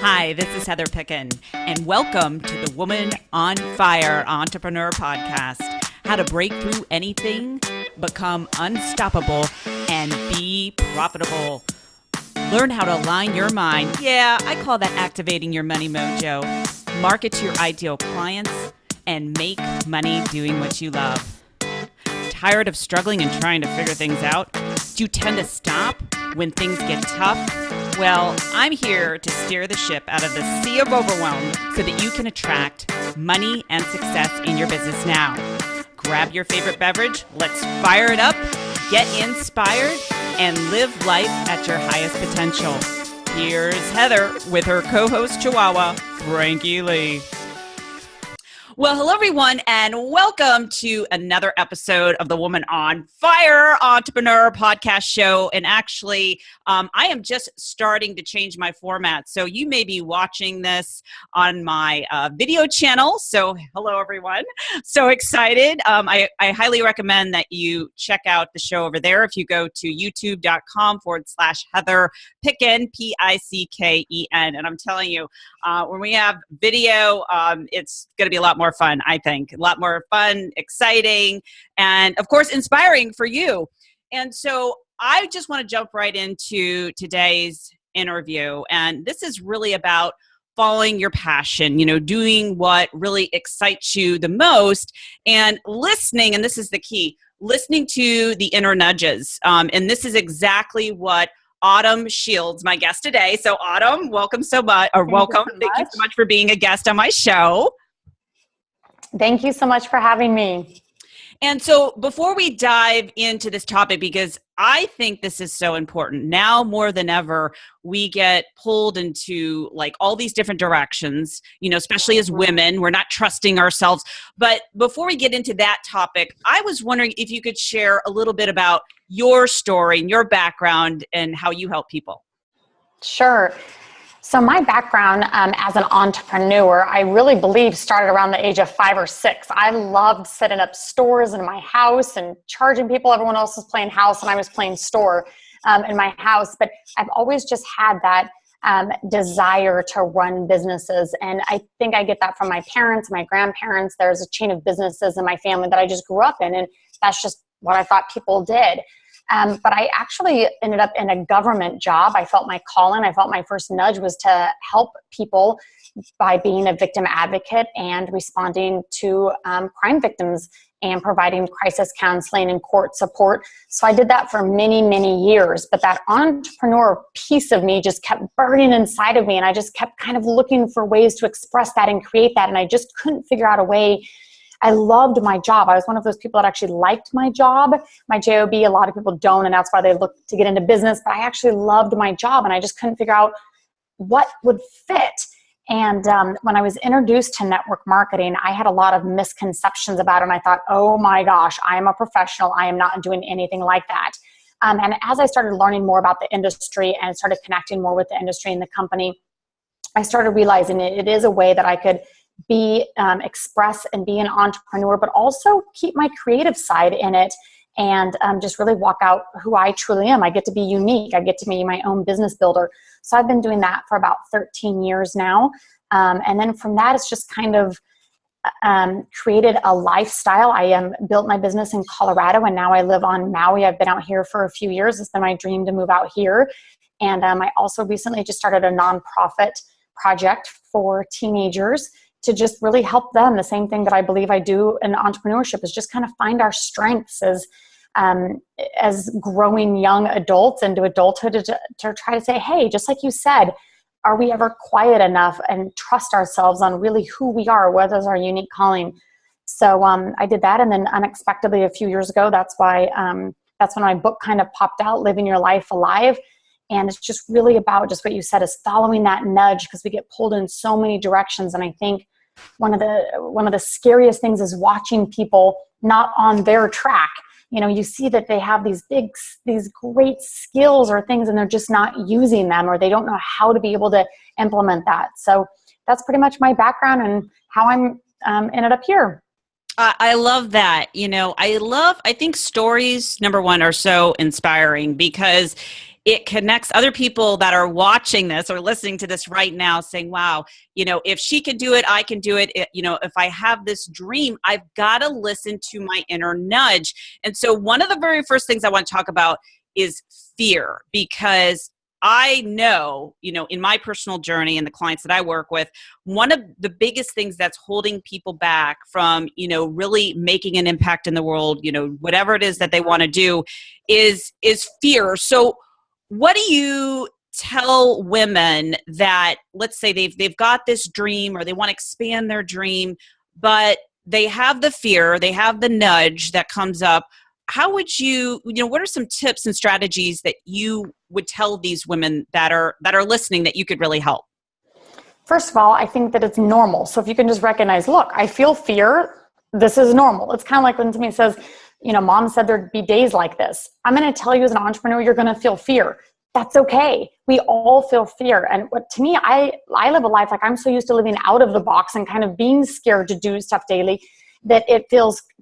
Hi, this is Heather Picken, and welcome to the Woman on Fire Entrepreneur Podcast. How to break through anything, become unstoppable, and be profitable. Learn how to align your mind. Yeah, I call that activating your money mojo. Market to your ideal clients and make money doing what you love. Tired of struggling and trying to figure things out? Do you tend to stop when things get tough? Well, I'm here to steer the ship out of the sea of overwhelm so that you can attract money and success in your business now. Grab your favorite beverage, let's fire it up, get inspired, and live life at your highest potential. Here's Heather with her co-host Chihuahua, Frankie Lee. Well, hello, everyone, and welcome to another episode of the Woman on Fire Entrepreneur Podcast Show. And actually, I am just starting to change my format. So you may be watching this on my video channel. So hello, everyone. So excited. I highly recommend that you check out the show over there. If you go to youtube.com/Heather Picken, Picken. And I'm telling you, when we have video, it's going to be a lot more fun, I think. A lot more fun, exciting, and of course, inspiring for you. And so I just want to jump right into today's interview. And this is really about following your passion, doing what really excites you the most and listening. And this is the key, listening to the inner nudges. And this is exactly what Autumn Shields, my guest today. So Autumn, welcome so much, or welcome. Thank you so much for being a guest on my show. Thank you so much for having me. And so before we dive into this topic, because I think this is so important, now more than ever, we get pulled into like all these different directions, especially as women, we're not trusting ourselves. But before we get into that topic, I was wondering if you could share a little bit about your story and your background and how you help people. Sure. So my background as an entrepreneur, I really believe started around the age of 5 or 6. I loved setting up stores in my house and charging people. Everyone else was playing house and I was playing store in my house. But I've always just had that desire to run businesses. And I think I get that from my parents, my grandparents. There's a chain of businesses in my family that I just grew up in. And that's just what I thought people did. But I actually ended up in a government job. I felt my calling. I felt my first nudge was to help people by being a victim advocate and responding to crime victims and providing crisis counseling and court support. So I did that for many, many years. But that entrepreneur piece of me just kept burning inside of me. And I just kept kind of looking for ways to express that and create that. And I just couldn't figure out a way. I loved my job. I was one of those people that actually liked my job, my job. A lot of people don't, and that's why they look to get into business. But I actually loved my job, and I just couldn't figure out what would fit. And when I was introduced to network marketing, I had a lot of misconceptions about it. And I thought, oh my gosh, I am a professional. I am not doing anything like that. And as I started learning more about the industry and started connecting more with the industry and the company, I started realizing it is a way that I could be express and be an entrepreneur, but also keep my creative side in it and just really walk out who I truly am. I get to be unique. I get to be my own business builder. So I've been doing that for about 13 years now. And then from that, it's just kind of created a lifestyle. I built my business in Colorado, and now I live on Maui. I've been out here for a few years. It's been my dream to move out here. And I also recently just started a nonprofit project for teenagers to just really help them. The same thing that I believe I do in entrepreneurship is just kind of find our strengths as growing young adults into adulthood to try to say, hey, just like you said, are we ever quiet enough and trust ourselves on really who we are, what is our unique calling? So I did that, and then unexpectedly a few years ago, that's when my book kind of popped out, Living Your Life Alive. And it's just really about just what you said, is following that nudge, because we get pulled in so many directions. And I think one of the scariest things is watching people not on their track. You see that they have these great skills or things, and they're just not using them, or they don't know how to be able to implement that. So that's pretty much my background and how I'm ended up here. I love that. I think stories, number one, are so inspiring because it connects other people that are watching this or listening to this right now saying, wow, if she can do it, I can do it. If I have this dream, I've got to listen to my inner nudge. And so one of the very first things I want to talk about is fear, because I know, in my personal journey and the clients that I work with, one of the biggest things that's holding people back from, really making an impact in the world, whatever it is that they want to do is fear. So what do you tell women that, let's say they've got this dream or they want to expand their dream, but they have the fear, they have the nudge that comes up? How would what are some tips and strategies that you would tell these women that are listening that you could really help? First of all, I think that it's normal. So if you can just recognize, look, I feel fear. This is normal. It's kind of like when somebody says, mom said there'd be days like this. I'm going to tell you as an entrepreneur, you're going to feel fear. That's okay. We all feel fear. And to me, I live a life like I'm so used to living out of the box and kind of being scared to do stuff daily that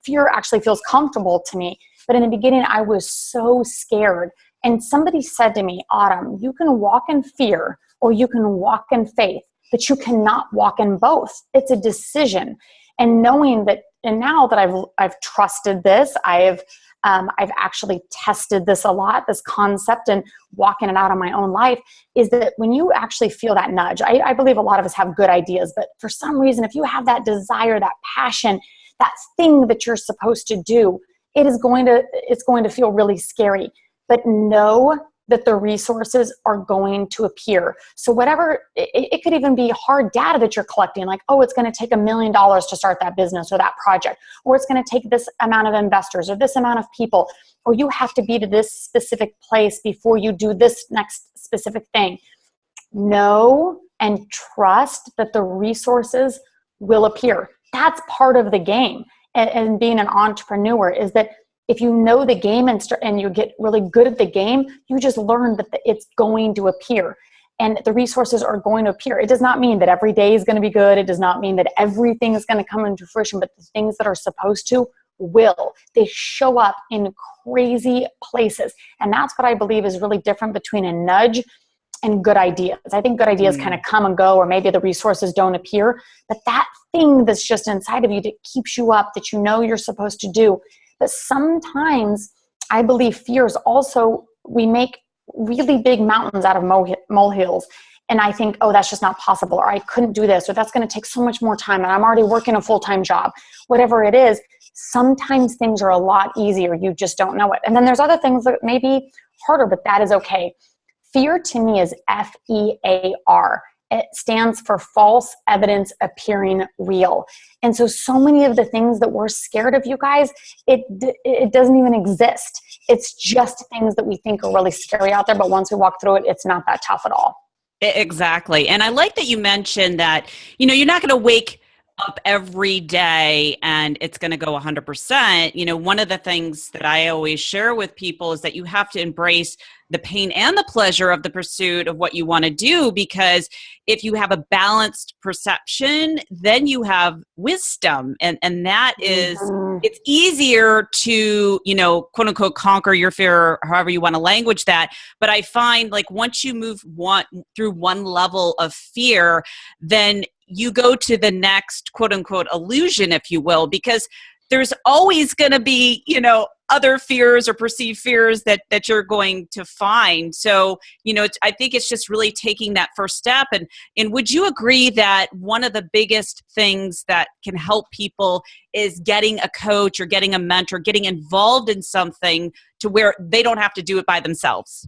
fear actually feels comfortable to me. But in the beginning, I was so scared. And somebody said to me, Autumn, you can walk in fear or you can walk in faith, but you cannot walk in both. It's a decision. And knowing that, and now that I've trusted this, I've actually tested this a lot, this concept, and walking it out in my own life, is that when you actually feel that nudge, I believe a lot of us have good ideas, but for some reason, if you have that desire, that passion, that thing that you're supposed to do, it's going to feel really scary. But know that the resources are going to appear. So whatever, it could even be hard data that you're collecting, like, oh, it's going to take $1 million to start that business or that project, or it's going to take this amount of investors or this amount of people, or you have to be to this specific place before you do this next specific thing. Know and trust that the resources will appear. That's part of the game. And being an entrepreneur is that if you know the game and you get really good at the game, you just learn that it's going to appear and the resources are going to appear. It does not mean that every day is going to be good. It does not mean that everything is going to come into fruition, but the things that are supposed to will. They show up in crazy places. And that's what I believe is really different between a nudge and good ideas. I think good ideas kind of come and go, or maybe the resources don't appear, but that thing that's just inside of you that keeps you up, that you're supposed to do. But sometimes I believe fears also, we make really big mountains out of molehills. And I think, oh, that's just not possible, or I couldn't do this, or that's going to take so much more time, and I'm already working a full-time job. Whatever it is, sometimes things are a lot easier. You just don't know it. And then there's other things that may be harder, but that is okay. Fear to me is FEAR. It stands for false evidence appearing real. And so many of the things that we're scared of, you guys, it doesn't even exist. It's just things that we think are really scary out there. But once we walk through it, it's not that tough at all. Exactly. And I like that you mentioned that, you're not going to wake up every day and it's going to go 100%. One of the things that I always share with people is that you have to embrace the pain and the pleasure of the pursuit of what you want to do, because if you have a balanced perception, then you have wisdom. And that is, it's easier to, quote unquote, conquer your fear, or however you want to language that. But I find like once you move through one level of fear, then you go to the next quote unquote illusion, if you will, because there's always going to be, other fears or perceived fears that you're going to find. So, I think it's just really taking that first step. And would you agree that one of the biggest things that can help people is getting a coach or getting a mentor, getting involved in something to where they don't have to do it by themselves?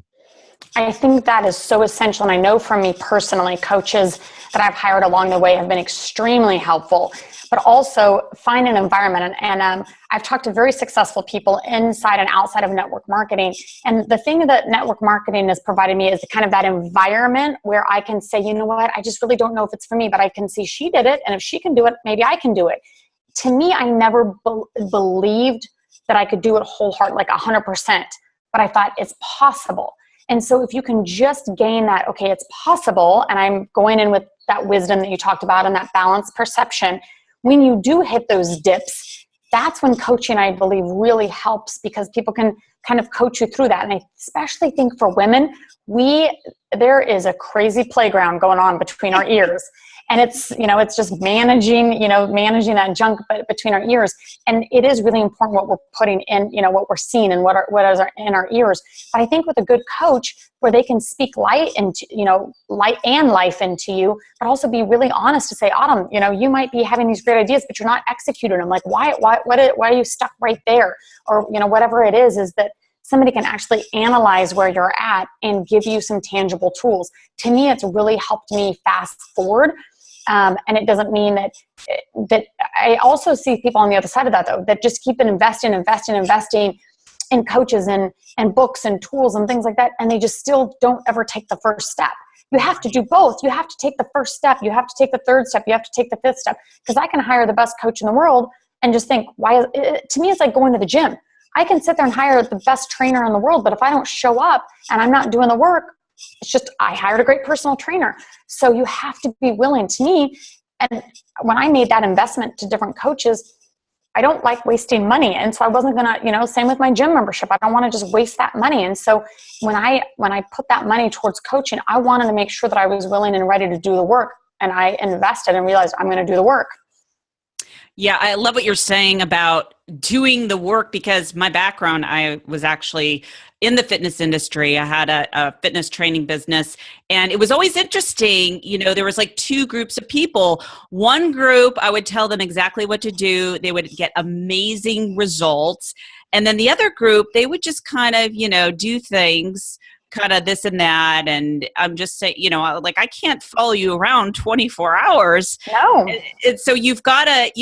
I think that is so essential. And I know for me personally, coaches that I've hired along the way have been extremely helpful, but also find an environment. And I've talked to very successful people inside and outside of network marketing. And the thing that network marketing has provided me is kind of that environment where I can say, you know what, I just really don't know if it's for me, but I can see she did it. And if she can do it, maybe I can do it. To me, I never believed that I could do it wholeheartedly, like 100%, but I thought it's possible. And so if you can just gain that, okay, it's possible, and I'm going in with that wisdom that you talked about and that balanced perception, when you do hit those dips, that's when coaching, I believe, really helps, because people can kind of coach you through that. And I especially think for women, there is a crazy playground going on between our ears. And it's just managing that junk between our ears. And it is really important what we're putting in, what we're seeing and what is in our ears. But I think with a good coach, where they can speak light and life into you, but also be really honest to say, Autumn, you might be having these great ideas, but you're not executing them. Like, why are you stuck right there? Or, whatever it is that somebody can actually analyze where you're at and give you some tangible tools. To me, it's really helped me fast forward. And it doesn't mean that I also see people on the other side of that, though, that just keep investing in coaches and books and tools and things like that. And they just still don't ever take the first step. You have to do both. You have to take the first step. You have to take the third step. You have to take the fifth step. Because I can hire the best coach in the world and just think, to me, it's like going to the gym. I can sit there and hire the best trainer in the world, but if I don't show up and I'm not doing the work, it's just, I hired a great personal trainer. So you have to be willing. To me, and when I made that investment to different coaches, I don't like wasting money. And so I wasn't going to, same with my gym membership. I don't want to just waste that money. And so when I put that money towards coaching, I wanted to make sure that I was willing and ready to do the work. And I invested and realized I'm going to do the work. Yeah, I love what you're saying about doing the work, because my background, I was actually in the fitness industry. I had a fitness training business, and it was always interesting. There was like two groups of people. One group, I would tell them exactly what to do. They would get amazing results. And then the other group, they would just kind of, do things kind of this and that. And I'm just saying, I can't follow you around 24 hours. No. And so you've got to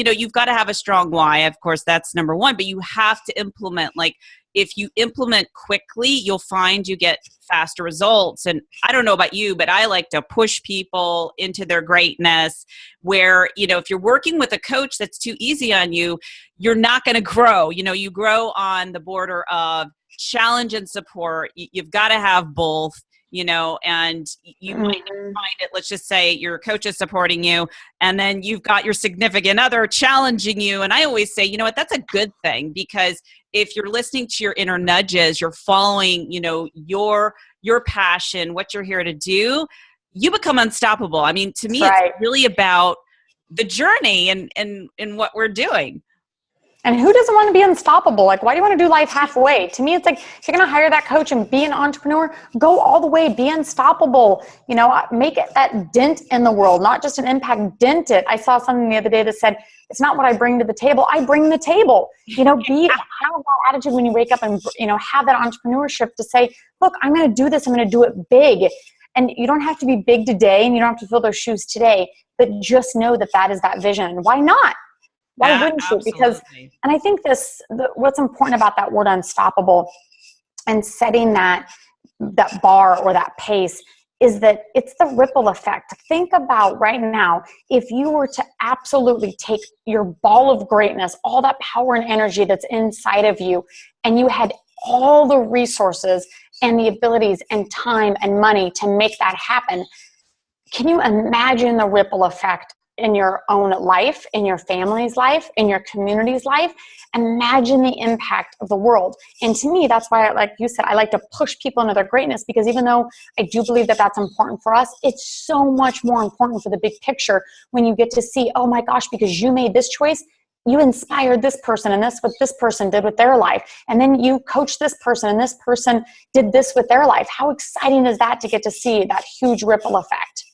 have a strong why. Of course, that's number one, but you have to implement. Like, if you implement quickly, you'll find you get faster results. And I don't know about you, but I like to push people into their greatness, where, if you're working with a coach that's too easy on you, you're not going to grow. You grow on the border of challenge and support. You've got to have both, and you might find it. Let's just say your coach is supporting you, and then you've got your significant other challenging you. And I always say, that's a good thing, because if you're listening to your inner nudges, you're following, your passion, what you're here to do, you become unstoppable. I mean, to me, It's really about the journey and what we're doing. And who doesn't want to be unstoppable? Like, why do you want to do life halfway? To me, it's like, if you're going to hire that coach and be an entrepreneur, go all the way, be unstoppable, make it that dent in the world, not just an impact, dent it. I saw something the other day that said, it's not what I bring to the table, I bring the table. Have that attitude when you wake up, and, have that entrepreneurship to say, look, I'm going to do this. I'm going to do it big. And you don't have to be big today, and you don't have to fill those shoes today, but just know that is that vision. Why not? Why wouldn't you? Because, and I think what's important about that word unstoppable and setting that bar or that pace is that it's the ripple effect. Think about right now, if you were to absolutely take your ball of greatness, all that power and energy that's inside of you, and you had all the resources and the abilities and time and money to make that happen, can you imagine the ripple effect in your own life, in your family's life, in your community's life? Imagine the impact of the world. And to me, that's why, like you said, I like to push people into their greatness, because even though I do believe that that's important for us, it's so much more important for the big picture when you get to see, oh my gosh, because you made this choice, you inspired this person, and this what this person did with their life. And then you coached this person, and this person did this with their life. How exciting is that to get to see that huge ripple effect?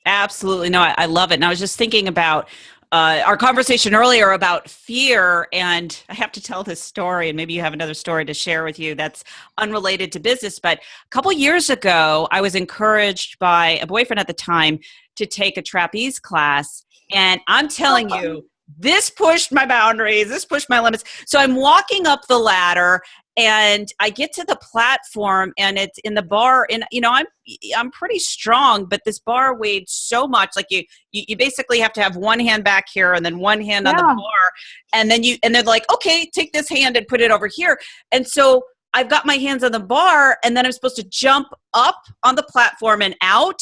Absolutely. No, I love it. And I was just thinking about our conversation earlier about fear, and I have to tell this story, and maybe you have another story to share with you that's unrelated to business. But a couple years ago, I was encouraged by a boyfriend at the time to take a trapeze class. And I'm telling you, this pushed my boundaries, this pushed my limits. So I'm walking up the ladder, and I get to the platform, and it's in the bar, and I'm pretty strong, but this bar weighed so much. Like you basically have to have one hand back here and then one hand on the bar, and then they're like, okay, take this hand and put it over here. And so I've got my hands on the bar, and then I'm supposed to jump up on the platform and out.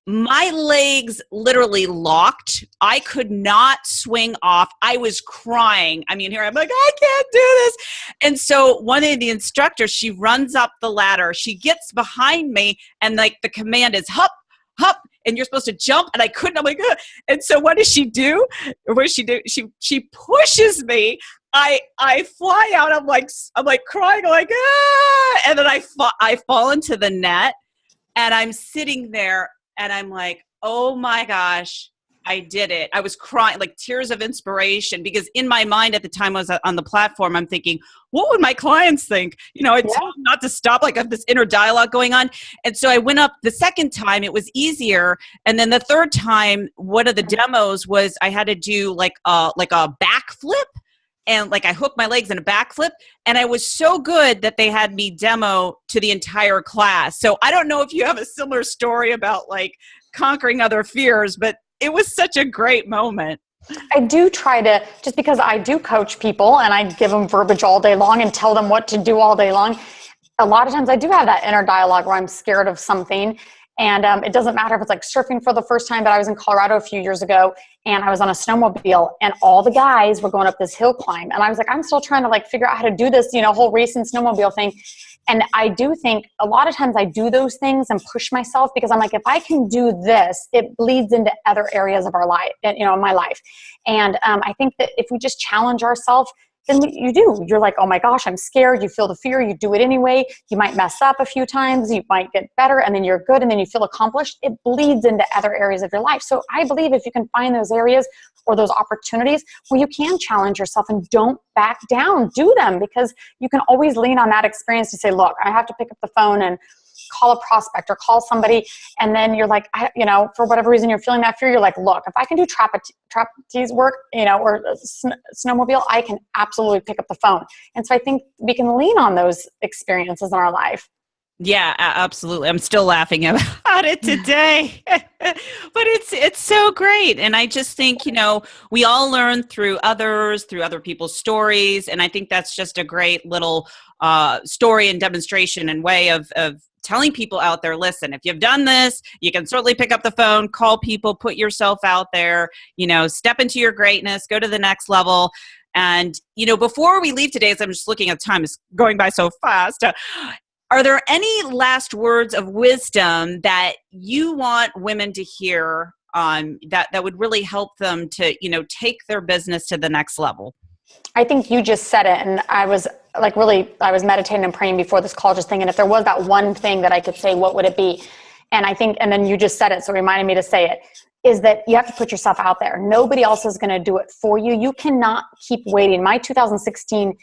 my legs literally locked. I could not swing off. I was crying. I mean, here I'm like, I can't do this. And so one of the instructors, she runs up the ladder. She gets behind me and like the command is hup, hup, and you're supposed to jump. And I couldn't. I'm like, ugh. And so what does she do? Or what does she do? She pushes me. I fly out. I'm like crying. I'm like, ah! And then I fall into the net, and I'm sitting there. And I'm like, oh my gosh, I did it. I was crying, like tears of inspiration, because in my mind at the time I was on the platform, I'm thinking, what would my clients think? You know, I told them not to stop, like I have this inner dialogue going on. And so I went up the second time, it was easier. And then the third time, one of the demos was I had to do like a backflip. And like I hooked my legs in a backflip, and I was so good that they had me demo to the entire class. So I don't know if you have a similar story about like conquering other fears, but it was such a great moment. I do try to, just because I do coach people and I give them verbiage all day long and tell them what to do all day long. A lot of times I do have that inner dialogue where I'm scared of something. And it doesn't matter if it's like surfing for the first time, but I was in Colorado a few years ago and I was on a snowmobile and all the guys were going up this hill climb. And I was like, I'm still trying to like figure out how to do this, you know, whole racing snowmobile thing. And I do think a lot of times I do those things and push myself because I'm like, if I can do this, it bleeds into other areas of our life, you know, my life. And I think that if we just challenge ourselves, then you do. You're like, oh my gosh, I'm scared. You feel the fear. You do it anyway. You might mess up a few times. You might get better and then you're good and then you feel accomplished. It bleeds into other areas of your life. So I believe if you can find those areas or those opportunities where you can challenge yourself and don't back down, do them, because you can always lean on that experience to say, look, I have to pick up the phone and call a prospect or call somebody. And then you're like, you know, for whatever reason you're feeling that fear, you're like, look, if I can do trapeze work, you know, or snowmobile, I can absolutely pick up the phone. And so I think we can lean on those experiences in our life. Yeah, absolutely. I'm still laughing about it today, but it's so great. And I just think, you know, we all learn through other people's stories. And I think that's just a great little story and demonstration and way of telling people out there, listen, if you've done this, you can certainly pick up the phone, call people, put yourself out there, you know, step into your greatness, go to the next level. And, you know, before we leave today, as I'm just looking at time, it's going by so fast. Are there any last words of wisdom that you want women to hear that would really help them to, you know, take their business to the next level? I think you just said it. And I was like, I was meditating and praying before this call, just thinking if there was that one thing that I could say, what would it be? And I think, and then you just said it, so it reminded me to say it, is that you have to put yourself out there. Nobody else is going to do it for you. You cannot keep waiting. My 2016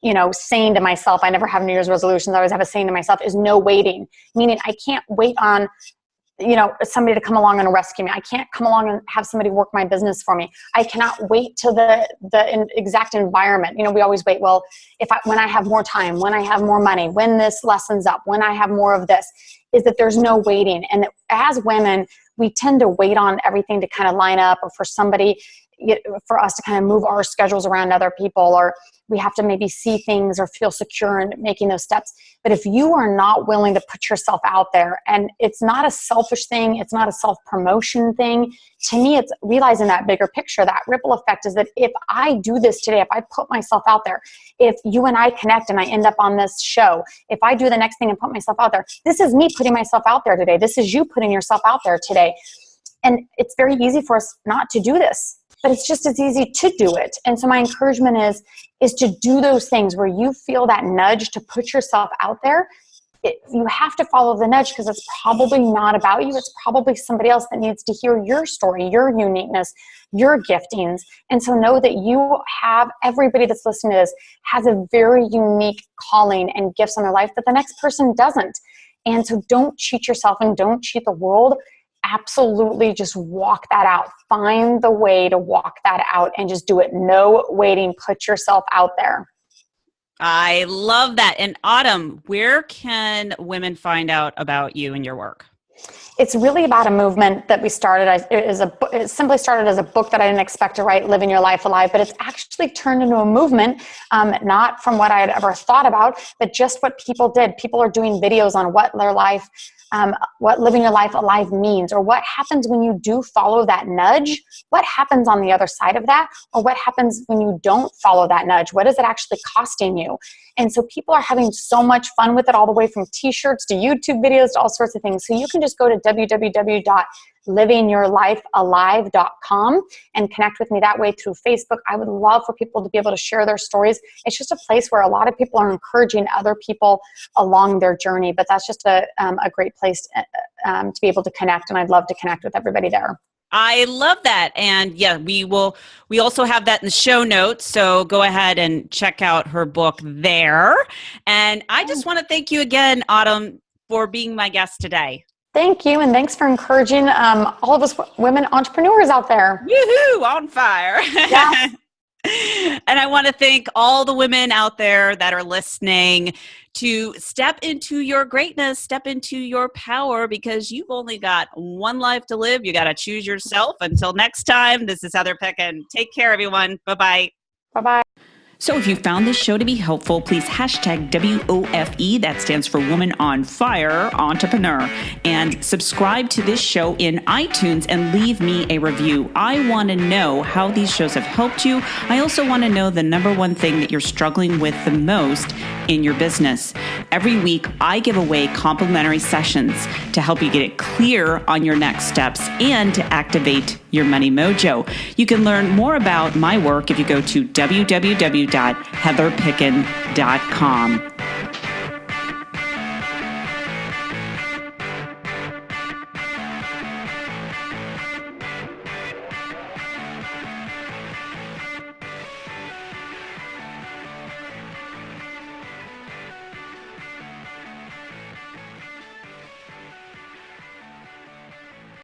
you know, saying to myself, I never have New Year's resolutions. I always have a saying to myself is no waiting, meaning I can't wait on, you know, somebody to come along and rescue me. I can't come along and have somebody work my business for me. I cannot wait to the exact environment. You know, we always wait. Well, when I have more time, when I have more money, when this lessens up, when I have more of this, is that there's no waiting. And that as women, we tend to wait on everything to kind of line up, or for somebody, for us to kind of move our schedules around other people, or we have to maybe see things or feel secure in making those steps. But if you are not willing to put yourself out there, and it's not a selfish thing, it's not a self-promotion thing. To me, it's realizing that bigger picture, that ripple effect is that if I do this today, if I put myself out there, if you and I connect and I end up on this show, if I do the next thing and put myself out there, this is me putting myself out there today. This is you putting yourself out there today. And it's very easy for us not to do this, but it's just as easy to do it. And so my encouragement is to do those things where you feel that nudge to put yourself out there. You have to follow the nudge, because it's probably not about you. It's probably somebody else that needs to hear your story, your uniqueness, your giftings. And so know that you have, everybody that's listening to this has a very unique calling and gifts in their life that the next person doesn't. And so don't cheat yourself and don't cheat the world. Absolutely just walk that out. Find the way to walk that out and just do it. No waiting. Put yourself out there. I love that. And Autumn, where can women find out about you and your work? It's really about a movement that we started. It simply started as a book that I didn't expect to write, Living Your Life Alive, but it's actually turned into a movement, not from what I had ever thought about, but just what people did. People are doing videos on what living your life alive means, or what happens when you do follow that nudge, what happens on the other side of that, or what happens when you don't follow that nudge, what is it actually costing you? And so people are having so much fun with it, all the way from t-shirts to YouTube videos to all sorts of things. So you can just go to www.livingyourlifealive.com and connect with me that way through Facebook. I would love for people to be able to share their stories. It's just a place where a lot of people are encouraging other people along their journey, but that's just a great place to be able to connect, and I'd love to connect with everybody there. I love that. And yeah, we also have that in the show notes. So go ahead and check out her book there. And I just want to thank you again, Autumn, for being my guest today. Thank you. And thanks for encouraging all of us women entrepreneurs out there. Woohoo! On fire. Yes. And I want to thank all the women out there that are listening to step into your greatness, step into your power, because you've only got one life to live. You got to choose yourself. Until next time, this is Heather Picken. Take care, everyone. Bye-bye. Bye-bye. So if you found this show to be helpful, please hashtag WOFE, that stands for Woman on Fire Entrepreneur, and subscribe to this show in iTunes and leave me a review. I want to know how these shows have helped you. I also want to know the number one thing that you're struggling with the most in your business. Every week, I give away complimentary sessions to help you get it clear on your next steps and to activate your money mojo. You can learn more about my work if you go to www.heatherpicken.com.